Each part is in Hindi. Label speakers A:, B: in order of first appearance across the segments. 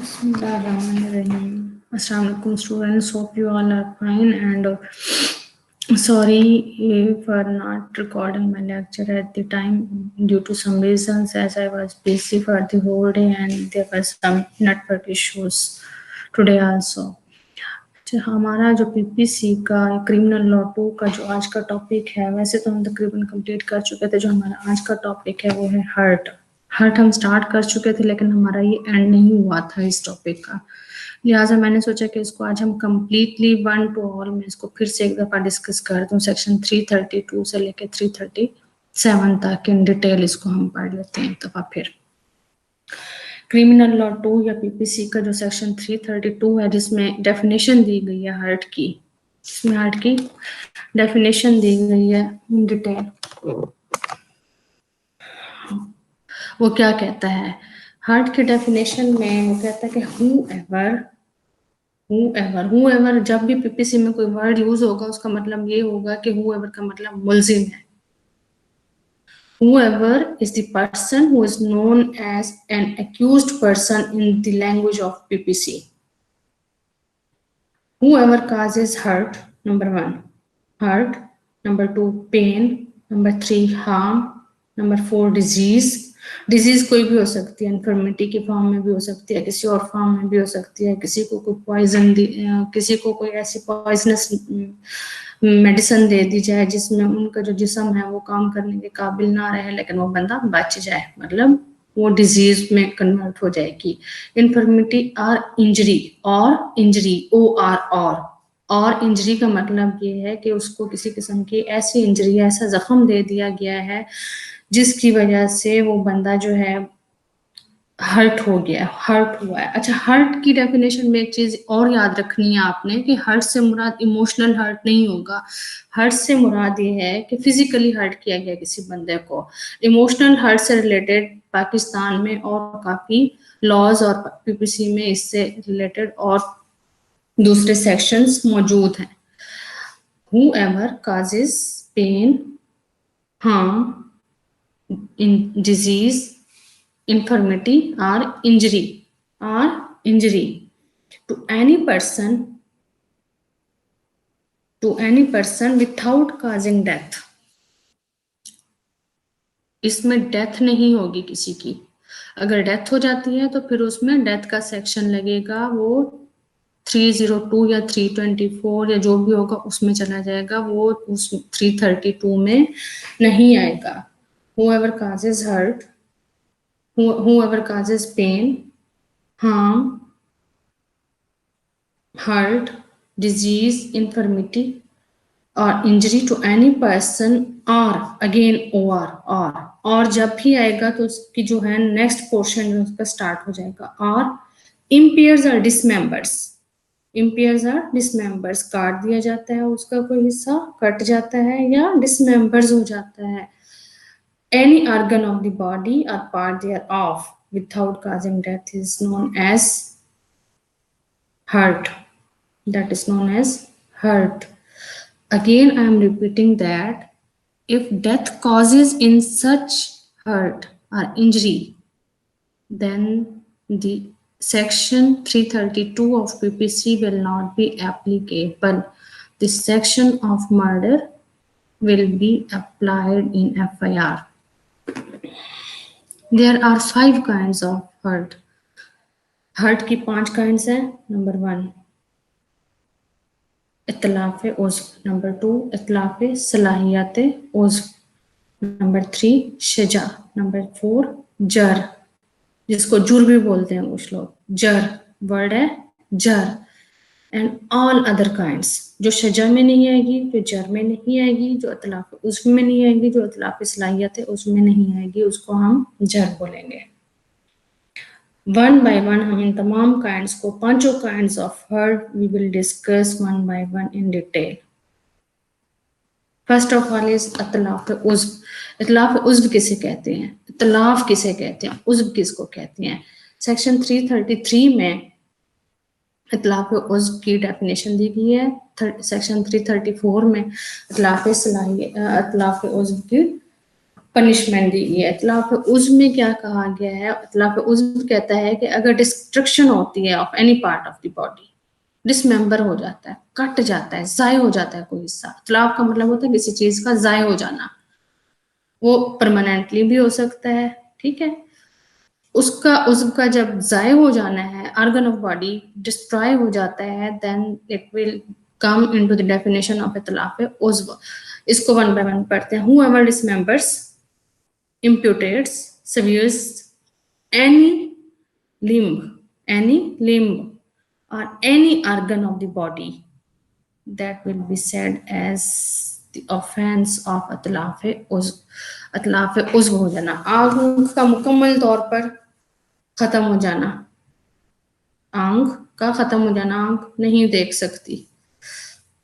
A: Bismillahirrahmanirrahim. Assalamu alaikum students, hope you all are fine and sorry for not recording my lecture at the time due to some reasons as I was busy for the whole day and there were some network issues today also. हमारा जो पीपीसी का क्रिमिनल लॉ 2 का जो आज का टॉपिक है वैसे तो हम तकरीबन कंप्लीट कर चुके थे। जो हमारा आज का टॉपिक है वो है हर्ट। हम स्टार्ट कर चुके थे लेकिन हमारा ये एंड नहीं हुआ था इस टॉपिक का, लिहाजा मैंने सोचा कि इसको आज हम कंप्लीटली 1 to all में इसको फिर से एक दफ़ा डिस्कस कर दूं। सेक्शन 332 से लेके 337 तक इन डिटेल इसको हम पढ़ लेते हैं एक दफ़ा फिर। क्रिमिनल लॉ 2 या पीपीसी का जो सेक्शन 332 है जिसमें डेफिनेशन दी गई है हर्ट की, इसमें हर्ट की डेफिनेशन दी गई है इन डिटेल। वो क्या कहता है हर्ट की डेफिनेशन में? वो कहता है कि whoever जब भी पीपीसी में कोई वर्ड यूज होगा उसका मतलब ये होगा कि whoever का मतलब मुल्जिम है। Whoever is the person who is known as an accused person in the language of PPC. Whoever causes hurt, number 1, hurt, number 2, pain, number 3, harm, number 4, disease. Disease कोई भी हो सकती है, इन्फर्मिटी की फॉर्म में भी हो सकती है, किसी और फॉर्म में भी हो सकती है, किसी को कोई पॉइजन किसी को कोई ऐसी पॉइजनस मेडिसिन दे दी जाए जिसमें उनका जो जिस्म है वो काम करने के काबिल ना रहे लेकिन वो बंदा बच जाए, मतलब वो डिजीज में कन्वर्ट हो जाएगी। इन्फर्मिटी और इंजरी और इंजरी का मतलब ये है कि उसको किसी किस्म की ऐसी इंजरी, ऐसा जख्म दे दिया गया है जिसकी वजह से वो बंदा जो है हर्ट हुआ है। अच्छा, हर्ट की डेफिनेशन में एक चीज और याद रखनी है आपने कि हर्ट से मुराद इमोशनल हर्ट नहीं होगा। हर्ट से मुराद ये है कि फिजिकली हर्ट किया गया किसी बंदे को। इमोशनल हर्ट से रिलेटेड पाकिस्तान में और काफी लॉज और पीपीसी में इससे रिलेटेड और दूसरे सेक्शंस मौजूद हैं। Whoever causes pain, harm, disease, infirmity or injury to any person without causing death. इसमें डेथ नहीं होगी किसी की। अगर डेथ हो जाती है तो फिर उसमें डेथ का सेक्शन लगेगा, वो 302 या 324 या जो भी होगा उसमें चला जाएगा, वो उस 332 में नहीं आएगा। Whoever causes hurt, whoever causes pain, harm, hurt, disease, infirmity or injury to any person or again और जब भी आएगा तो उसकी जो है नेक्स्ट पोर्शन उसका स्टार्ट हो जाएगा। और impairs or dismembers, काट दिया जाता है, उसका कोई हिस्सा कट जाता है या डिसमेंबर्स हो जाता है। Any organ of the body or part thereof without causing death is known as hurt. That is known as hurt. Again, I am repeating that if death causes in such hurt or injury, then the section 332 of PPC will not be applicable. The section of murder will be applied in FIR. There are 5 kinds of hurt. Hurt की 5 काइंड्स हैं। नंबर 1 इतलाफ उज़्व, नंबर 2 इतलाफ सलाहियत उज़्व, नंबर 3 शजा, नंबर 4 जर, जिसको जुर भी बोलते हैं कुछ लोग, जर वर्ड है जर, एंड ऑल अदर काइंड्स, जो शजा में नहीं आएगी, जो जर में नहीं आएगी, जो इतलाफ उज़्व में नहीं आएगी, जो इतलाफ सलाहियत उज़्व में नहीं आएगी, उसको हम जर बोलेंगे। 1 by 1 हम इन तमाम काइंड्स को, 5 kinds of hurt we will discuss 1 by 1 in detail. First of all is इतलाफ उज़्व। इतलाफ उज़्व किसे कहते हैं, इतलाफ किसे कहते हैं, उज़्व किसको कहते हैं? सेक्शन 333 में इतलाफ उज़्व की डेफिनेशन दी गई है। सेक्शन 334 में इतलाफ उज़्व की पनिशमेंट दी गई है। इतलाफ उज़्व में क्या कहा गया है? इतलाफ उज़्व कहता है कि अगर डिस्ट्रक्शन होती है of any part of the body, dismember हो जाता है, कट जाता है, ज़ाय हो जाता है कोई हिस्सा। इतलाफ का मतलब होता है किसी चीज का ज़ाय हो जाना, वो परमानेंटली भी हो सकता है, ठीक है। उसका जब ज़ाय हो जाना है, ऑर्गन ऑफ बॉडी डिस्ट्रॉय हो जाता है, then it will come into the definition of इतलाफ उज़्व। इसको वन बाय वन पढ़ते हैं। Whoever dismembers, imputates, severes any limb or any organ of the body, that will be said as the offense of अतलाफ उज़्व। अतलाफ उज़्व हो जाना, आंख का मुकम्मल तौर पर खत्म हो जाना, आंख का खत्म हो जाना, आंख नहीं देख सकती,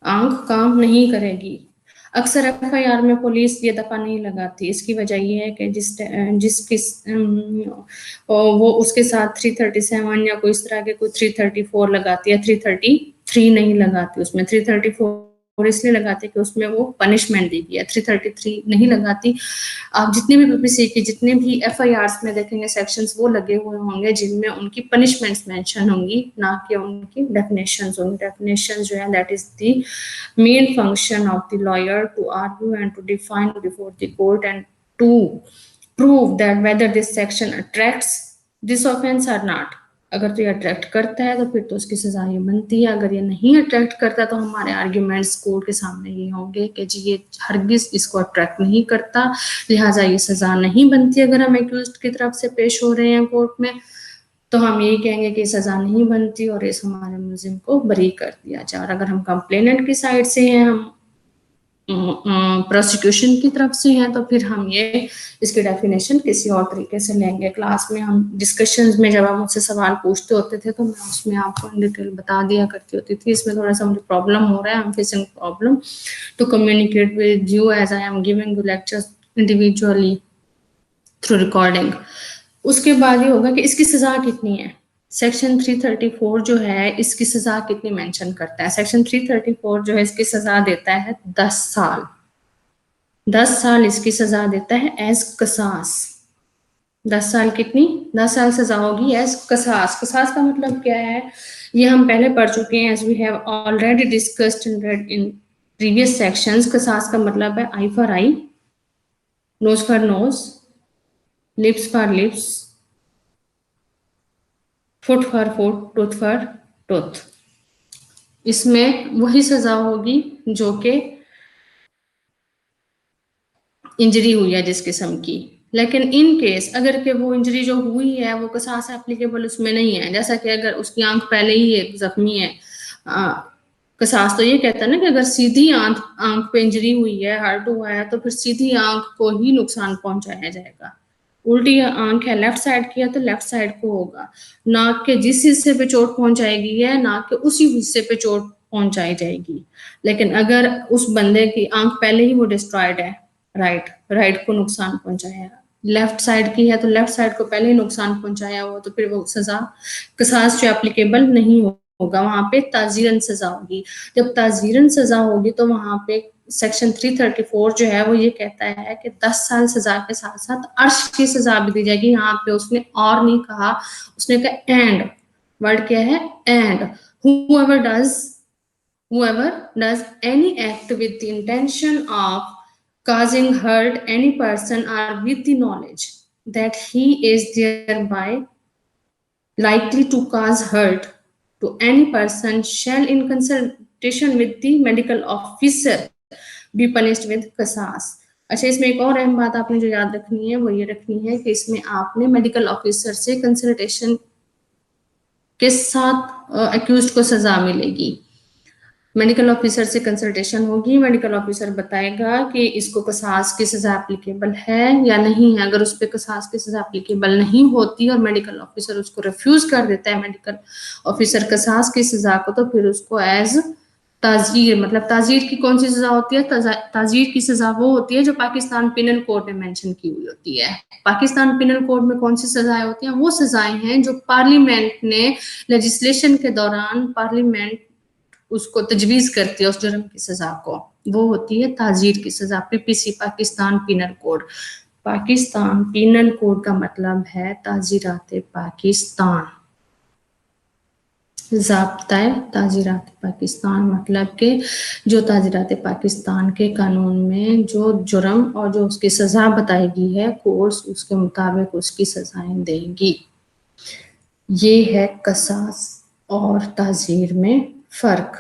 A: आंख काम नहीं करेगी। अक्सर एफआईआर में पुलिस ये दफा नहीं लगाती, इसकी वजह ये है कि वो उसके साथ 337 या कोई इस तरह के कोई 334 लगाती है, 333 नहीं लगाती। उसमें 334 इसलिए लगाती है कि उसमें वो पनिशमेंट दी गई है, 333 नहीं लगाती। आप जितने भी पीपीसी की जितने भी एफआईआर्स में देखेंगे सेक्शंस वो लगे हुए होंगे जिनमें उनकी पनिशमेंट्स मेंशन होंगी, ना कि उनकी डेफिनेशंस होंगी। डेफिनेशन जो है that is the main function of the lawyer to argue and to define before the court and to prove that whether this section attracts this offence or not. अगर तो ये अट्रैक्ट करता है तो फिर तो उसकी सजा ये बनती है, अगर ये नहीं अट्रैक्ट करता तो हमारे आर्ग्यूमेंट्स कोर्ट के सामने ये होंगे कि जी ये हरगिज इसको अट्रैक्ट नहीं करता, लिहाजा ये सजा नहीं बनती। अगर हम एक्यूज्ड की तरफ से पेश हो रहे हैं कोर्ट में तो हम यही कहेंगे कि सजा नहीं बनती और इस हमारे मुलजिम को बरी कर दिया जाए। और अगर हम कंप्लेनेंट की साइड से हैं, हम प्रोसिक्यूशन की तरफ से हैं, तो फिर हम ये इसकी डेफिनेशन किसी और तरीके से लेंगे। क्लास में हम डिस्कशंस में जब आप मुझसे सवाल पूछते होते थे तो मैं उसमें आपको इन डिटेल बता दिया करती होती थी। इसमें थोड़ा सा मुझे प्रॉब्लम हो रहा है, I am facing problem to communicate with you as I am giving you lectures individually through recording. उसके बाद ये होगा कि इसकी सजा कितनी है। सेक्शन 334 जो है इसकी सजा कितनी मेंशन करता है? सेक्शन 334 जो है इसकी सजा देता है 10 साल। 10 साल इसकी सजा देता है एज कसास। 10 साल कितनी? 10 साल सजा होगी एज कसास। कसास का मतलब क्या है ये हम पहले पढ़ चुके हैं, as we have already discussed and read in previous sections. कसास का मतलब है eye for eye, nose for nose, lips for lips, foot for foot, tooth for tooth. इसमें वही सजा होगी जो कि इंजरी हुई है जिस किस्म की। लेकिन इन केस अगर के वो इंजरी जो हुई है वो कसास एप्लीकेबल उसमें नहीं है। जैसा कि अगर उसकी आंख पहले ही एक जख्मी है, कसास तो ये कहता है ना कि अगर सीधी आंख पे इंजरी हुई है, हर्ट हुआ है, तो फिर सीधी आंख को ही नुकसान पहुंचाया जाएगा। उल्टी आंख है लेफ्ट साइड की है तो लेफ्ट साइड को होगा। नाक के जिस हिस्से पे चोट पहुंचाएगी है नाक के उसी हिस्से पे चोट पहुंचाई जाएगी। लेकिन अगर उस बंदे की आंख पहले ही वो डिस्ट्रॉयड है, राइट को नुकसान पहुंचाया, लेफ्ट साइड की है तो लेफ्ट साइड को पहले ही नुकसान पहुंचाया हुआ, तो फिर वो सजा कसास जो एप्लीकेबल नहीं होगा, वहां पे ताजीरन सजा होगी। जब ताजीरन सजा होगी तो वहां पे सेक्शन 334 जो है वो ये कहता है कि 10 साल सजा के साथ साथ अर्श की सजा भी दी जाएगी। यहाँ पे उसने और नहीं कहा, उसने कहा एंड। वर्ड क्या है? And. whoever does any act with the intention of causing hurt any person or with the knowledge that he is thereby likely to cause hurt to any person shall in consultation with the medical officer be punished with qisas। अच्छा, इसमें एक और अहम बात आपने जो याद रखनी है वो ये रखनी है कि इसमें आपने मेडिकल ऑफिसर से कंसल्टेशन के साथ एक्यूज्ड को सजा मिलेगी। मेडिकल ऑफिसर से कंसल्टेशन होगी, मेडिकल ऑफिसर बताएगा कि इसको कसास की सजा एप्लीकेबल है या नहीं है। अगर उस पर कसास की सजा एप्लीकेबल नहीं होती और मेडिकल ऑफिसर उसको रिफ्यूज कर देता है, मेडिकल ऑफिसर कसास की सजा को, तो फिर उसको एज ताजीर, मतलब ताजीर की कौन सी सजा होती है? ताजीर की सजा वो होती है जो पाकिस्तान पिनल कोड में मेंशन की हुई होती है। पाकिस्तान पिनल कोड में कौन सी सजाएं होती हैं? वो सजाएं हैं जो पार्लियामेंट ने लेजिस्लेशन के दौरान पार्लियामेंट उसको तजवीज करती है उस जुर्म की सजा को, वो होती है ताजीर की सजा। PPC Pakistan penal code Pakistan penal code का मतलब है ताजीरात पाकिस्तान। ज़ाब्ता ताजीरात पाकिस्तान मतलब के जो ताजीरात पाकिस्तान के कानून में जो जुर्म और जो उसकी सज़ा बताई है, कोर्स उसके मुताबिक उसकी सज़ाएं देंगी। ये है कसास और ताज़ीर में फ़र्क,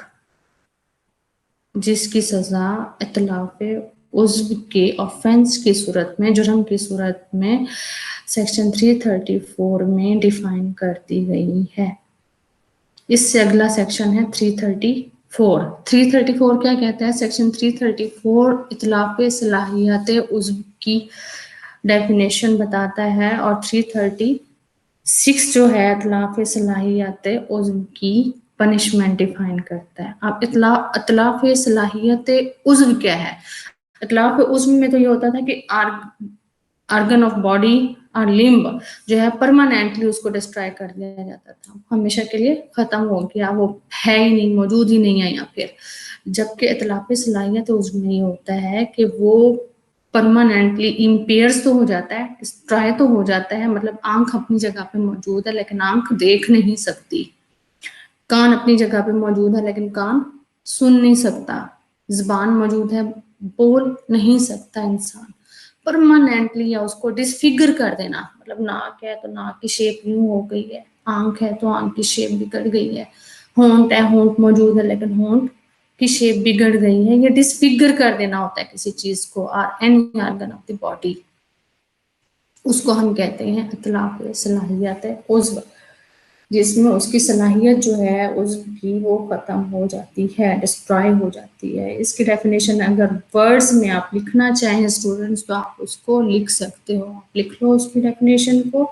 A: जिसकी सज़ा इतलाफ़ उज़्व के ऑफेंस की सूरत में, जुर्म की सूरत में सेक्शन 334 में डिफाइन कर दी गई है। इससे अगला सेक्शन है 334। 334 क्या कहता है? सेक्शन 334 इतलाफ़ सलाहियत उज़्व की डेफिनेशन बताता है, और 336 जो है इतलाफ़ सलाहियत उज़्व की पनिशमेंट डिफाइन करता है। अब इतलाफ़ सलाहियत उज़्व क्या है? इतलाफ़ उज़्व में तो ये होता था कि आर्गन ऑफ बॉडी और लिम्ब जो है परमानेंटली उसको डिस्ट्रॉय कर दिया जाता था, हमेशा के लिए खत्म हो गया, वो है ही नहीं, मौजूद ही नहीं है या फिर। जबकि इतलाफ़ सलाहियत उज़्व में ये होता है कि वो परमानेंटली इम्पेयर्स तो हो जाता है, डिस्ट्रॉय तो हो जाता है, मतलब आंख अपनी जगह पे मौजूद है लेकिन आंख देख नहीं सकती, कान अपनी जगह पे मौजूद है लेकिन कान सुन नहीं सकता, जुबान मौजूद है, बोल नहीं सकता इंसान। परमानेंटली या उसको डिसफिगर कर देना, मतलब नाक है तो नाक की शेप यूं हो गई है, आंख है तो आंख की शेप बिगड़ गई है, होंठ है, होंठ मौजूद है लेकिन होंठ की शेप बिगड़ गई है, ये डिसफिगर कर देना होता है किसी चीज को, और any organ of the body, उसको हम कहते हैं इतलाफ सलाहियत उज़्व, जिसमें उसकी सलाहियत जो है उज़्व की वो ख़त्म हो जाती है, डिस्ट्रॉय हो जाती है। इसकी डेफिनेशन अगर वर्ड्स में आप लिखना चाहें स्टूडेंट्स तो आप उसको लिख सकते हो, आप लिख लो उसकी डेफिनेशन को।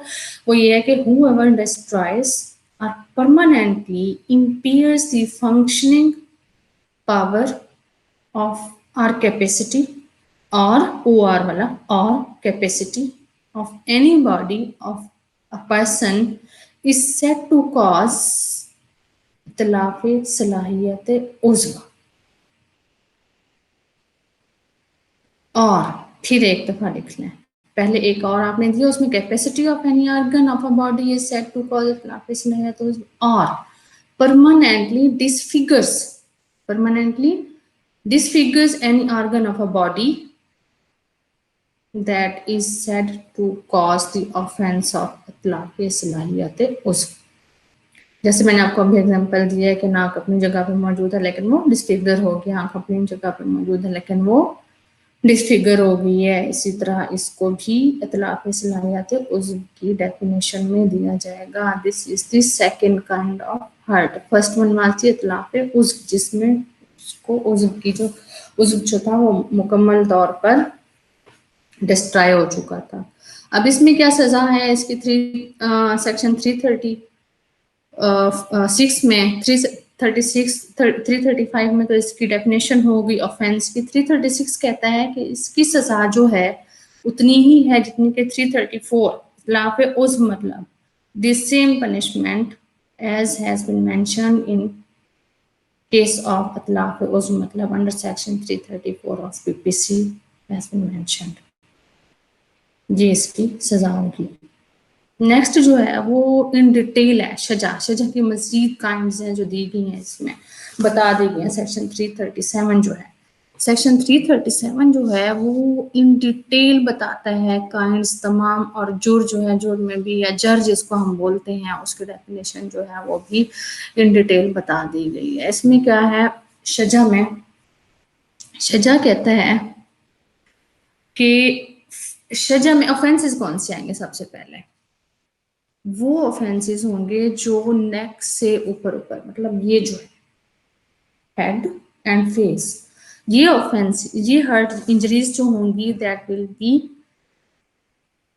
A: वो ये है कि whoever destroys or permanently impairs the functioning power of or capacity or OR वाला or capacity of any body of a person is said to cause इतलाफ़ सलाहियत उज़्व। और फिर एक दफा लिख लें, पहले एक और आपने दिया उसमें capacity of any organ of a body is said to cause इतलाफ़ सलाहियत उज़्व, और permanently disfigures any organ of a body that is said to cause the offense of इतलाफ़ सलाहियत उज़्व। जैसे मैंने आपको अभी एग्जांपल दिया है कि नाक अपनी जगह पे मौजूद है लेकिन वो डिसफिगर हो गया, आंख अपनी जगह पे मौजूद है लेकिन वो डिसफिगर हो गई है, इसी तरह इसको भी इतलाफ़ सलाहियत उज़्व की डेफिनेशन में दिया जाएगा। This is the second kind of hurt. First one was इतलाफ़ उज़्व, जिसमें उसको उज़्व की जो उज़्व जो था वो मुकम्मल तौर पर डिस्ट्रॉय हो चुका था। अब इसमें क्या सजा है? इसकी सेक्शन 336 में 335 में तो इसकी डेफिनेशन होगी ऑफेंस की। 336 कहता है कि इसकी सजा जो है उतनी ही है जितनी कि 334 इतलाफ़ उज़्व, मतलब the same punishment as has been mentioned in case of इतलाफ़ उज़्व, मतलब under section 334 of PPC has been mentioned, ये इसकी सजा होगी। नेक्स्ट जो है वो इन डिटेल है सजा की मजीद काइंड्स हैं जो दी गई हैं, इसमें बता दी गई हैं। सेक्शन 337 जो है, सेक्शन 337 जो है वो इन डिटेल बताता है काइंड्स तमाम, और जुर जो है, जुर में भी या जर जिसको हम बोलते हैं उसकी डेफिनेशन जो है वो भी इन डिटेल बता दी गई है। इसमें क्या है? सजा में सजा कहता है कि सजा में ऑफेंसेस कौन से आएंगे? सबसे पहले वो ऑफेंसेस होंगे जो नेक से ऊपर ऊपर, मतलब ये जो है हेड एंड फेस, ये ऑफेंस, ये हर्ट इंजरीज जो होंगी that will be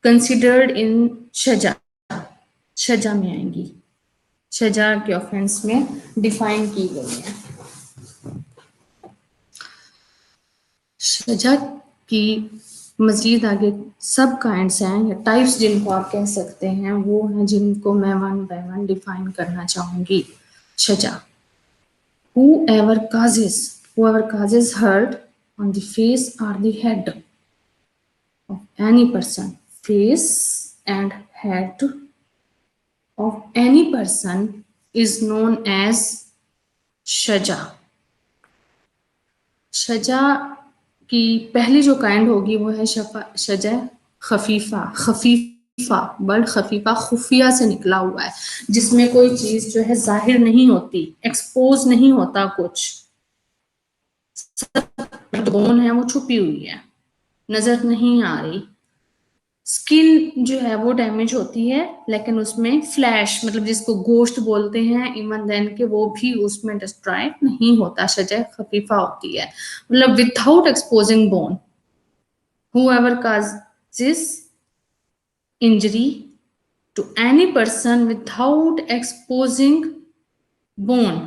A: considered in सजा में आएंगी, सजा के ऑफेंस में डिफाइन की गई है। सजा की मजीद आगे सब काइंड्स हैं या टाइप्स जिनको आप कह सकते हैं, वो हैं जिनको मैं वन बाय वन डिफाइन करना चाहूंगी। सजा, whoever causes hurt on the face or the head, of any person, face and head of any person is known as शजा। शजा की पहली जो काइंड होगी वो है शजा खफीफा। खफीफा, वर्ड खफीफा खुफिया से निकला हुआ है, जिसमें कोई चीज जो है जाहिर नहीं होती, एक्सपोज नहीं होता, कुछ बोन है वो छुपी हुई है, नजर नहीं आ रही। स्किन जो है वो डैमेज होती है, लेकिन उसमें फ्लैश मतलब जिसको गोश्त बोलते हैं इवन देन के, वो भी उसमें डिस्ट्रॉय नहीं होता, शजा खफीफा होती है। मतलब without exposing bone, whoever causes injury to any person without exposing bone,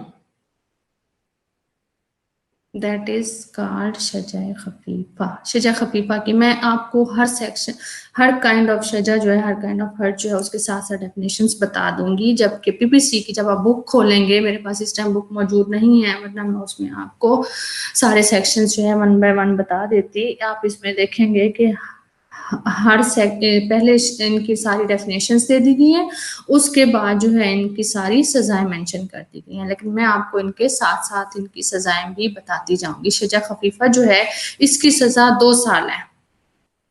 A: that is called शजा खफीफा। शजा खफीफा की मैं आपको हर सेक्शन, हर काइंड ऑफ शजा जो है, हर काइंड ऑफ हर्ट जो है, उसके साथ साथ डेफिनेशंस बता दूंगी। जबकि पीपीसी की जब आप बुक खोलेंगे, मेरे पास इस टाइम बुक मौजूद नहीं है, वरना मैं उसमें आपको सारे सेक्शंस जो है वन बाय वन बता देती। आप इसमें देखेंगे कि हर पहले इनकी सारी डेफिनेशंस दे दी गई हैं, उसके बाद जो है इनकी सारी सजाएं मेंशन कर दी गई हैं, लेकिन मैं आपको इनके साथ साथ इनकी सजाएं भी बताती जाऊंगी। शजा खफीफा जो है, इसकी सजा 2 साल है।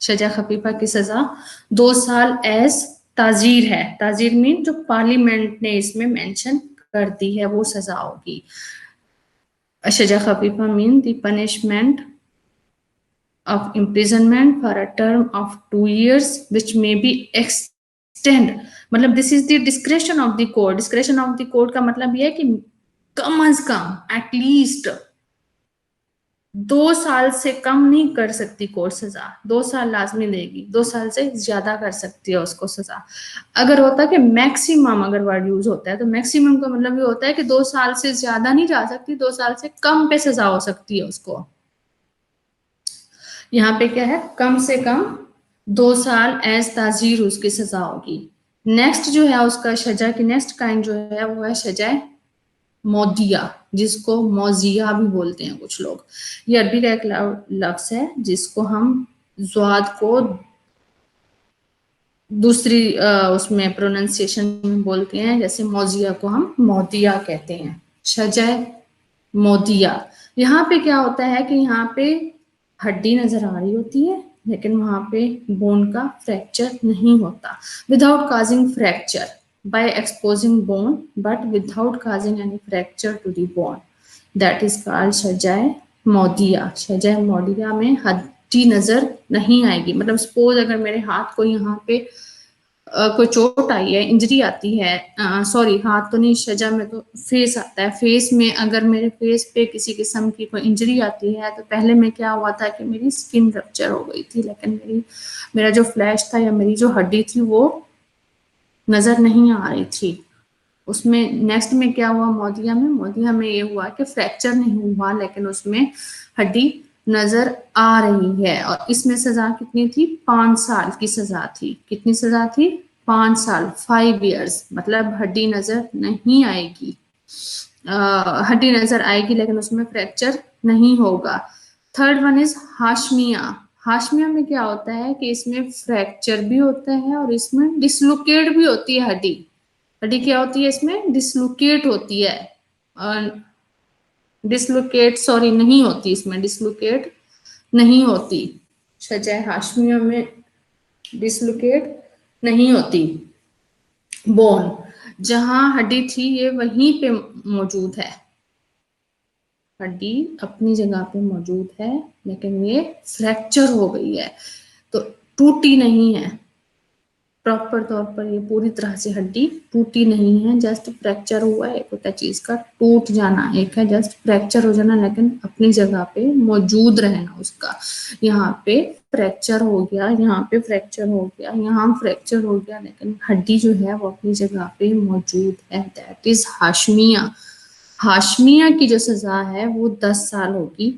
A: शजा खफीफा की सजा 2 साल एज ताजीर है। ताजीर मीन जो पार्लियामेंट ने इसमें मेंशन कर दी है वो सजा होगी। शजा खफीफा mean the punishment of imprisonment for a term of 2 years which may be extend, मतलब this is the discretion of the court। discretion of the court का मतलब यह है कि कम अज कम एटलीस्ट 2 साल से कम नहीं कर सकती कोर्ट सजा, 2 साल लाजमी देगी, 2 साल से ज्यादा कर सकती है उसको सजा। अगर होता है कि मैक्सिमम अगर वर्ड यूज होता है, तो मैक्सिमम का मतलब ये होता है कि 2 साल से ज्यादा नहीं जा सकती, 2 साल से कम पे सजा हो सकती है उसको। यहाँ पे क्या है, कम से कम 2 साल एज ताजीर उसकी सजा होगी। नेक्स्ट जो है उसका शजा की नेक्स्ट काइंड जो है वो है शजा मौदिया, जिसको मौजिया भी बोलते हैं कुछ लोग। ये अरबी का एक लफ्ज है जिसको हम ज़्वाद को दूसरी उसमें प्रोनाउंसिएशन में बोलते हैं, जैसे मौजिया को हम मौदिया कहते हैं। शजा मौदिया, यहाँ पे क्या होता है कि यहाँ पे हड्डी नजर आ रही होती है, लेकिन वहां पे बोन का फ्रैक्चर नहीं होता। Without causing fracture by exposing bone but without causing any fracture to the bone, that is called शजाए मौदिया। शजाए मौदिया में हड्डी नजर नहीं आएगी। मतलब सपोज अगर मेरे हाथ को यहाँ पे कोई चोट आई है, इंजरी आती है, सॉरी हाथ तो नहीं, शजा में तो फेस आता है। फेस में अगर मेरे फेस पे किसी किस्म की कोई इंजरी आती है, तो पहले में क्या हुआ था कि मेरी स्किन रप्चर हो गई थी, लेकिन मेरा जो फ्लैश था या मेरी जो हड्डी थी वो नजर नहीं आ रही थी। उसमें नेक्स्ट में क्या हुआ, मोदिया में ये हुआ कि फ्रैक्चर नहीं हुआ, लेकिन उसमें हड्डी नजर आ रही है। और इसमें सजा कितनी थी, 5 साल की सजा थी। कितनी सजा थी, 5 साल, 5 इयर्स। मतलब हड्डी नजर नहीं आएगी, हड्डी नजर आएगी लेकिन उसमें फ्रैक्चर नहीं होगा। थर्ड वन इज हाशमिया। हाशमिया में क्या होता है कि इसमें फ्रैक्चर भी होता है और इसमें डिसलोकेट भी होती है हड्डी। हड्डी क्या होती है इसमें, डिसलोकेट होती है। डिसलोकेट सॉरी नहीं होती, इसमें डिसलोकेट नहीं होती। शजा हाशमिया में डिसलोकेट नहीं होती। बोन जहां हड्डी थी ये वहीं पे मौजूद है, हड्डी अपनी जगह पे मौजूद है, लेकिन ये फ्रैक्चर हो गई है, तो टूटी नहीं है। प्रॉपर तौर पर ये पूरी तरह से हड्डी टूटी नहीं है, जस्ट फ्रैक्चर हुआ है। एक होता है चीज का टूट जाना, एक है जस्ट फ्रैक्चर हो जाना, लेकिन अपनी जगह पे मौजूद रहना उसका। यहाँ पे फ्रैक्चर हो गया, यहाँ पे फ्रैक्चर हो गया, यहाँ फ्रैक्चर हो गया, लेकिन हड्डी जो है वो अपनी जगह पे मौजूद है। दैट इज हाशमिया। हाशमिया की जो सजा है वो 10 साल होगी।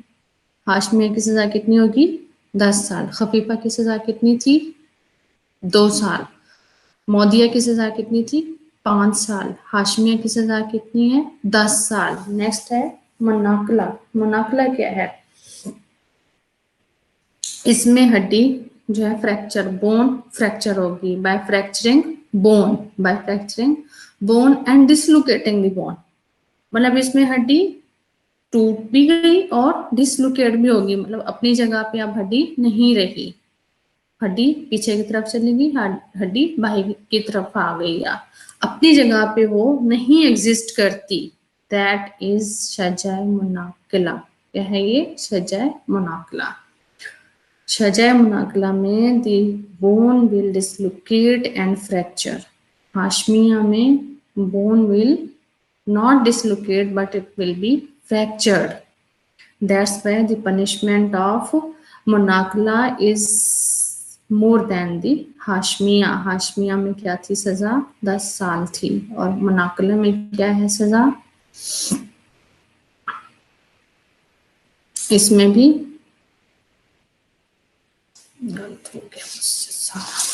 A: हाशमिया की सजा कितनी होगी, 10 साल। खफीफा की सजा कितनी थी, 2 साल। मौदिया की सजा कितनी थी, 5 साल। हाशमिया की सजा कितनी है, 10 साल। नेक्स्ट है मुनाकला। मुनाकला क्या है, इसमें हड्डी जो है फ्रैक्चर, बोन फ्रैक्चर होगी, by fracturing bone, by fracturing bone and dislocating the bone, मतलब इसमें हड्डी टूट भी गई और डिसलोकेट भी होगी, मतलब अपनी जगह पे अब हड्डी नहीं रही, हड्डी पीछे की तरफ चली गई, हड्डी बाहर की तरफ आ गई, या अपनी जगह पे वो नहीं एग्जिस्ट करती, दैट इज शजाए मुनाकिला। क्या है ये? शजाए मुनाकिला। शजाए मुनाकिला में the bone will dislocate and fracture, हाशमिया में bone will not dislocate but it will be fractured. That's why the punishment of Munakla is more than the Hashmia. हाशमिया में क्या थी सजा? 10 साल थी, और मुनाकला में क्या है सजा? इसमें भी गलत हो गया मुझसे सारा।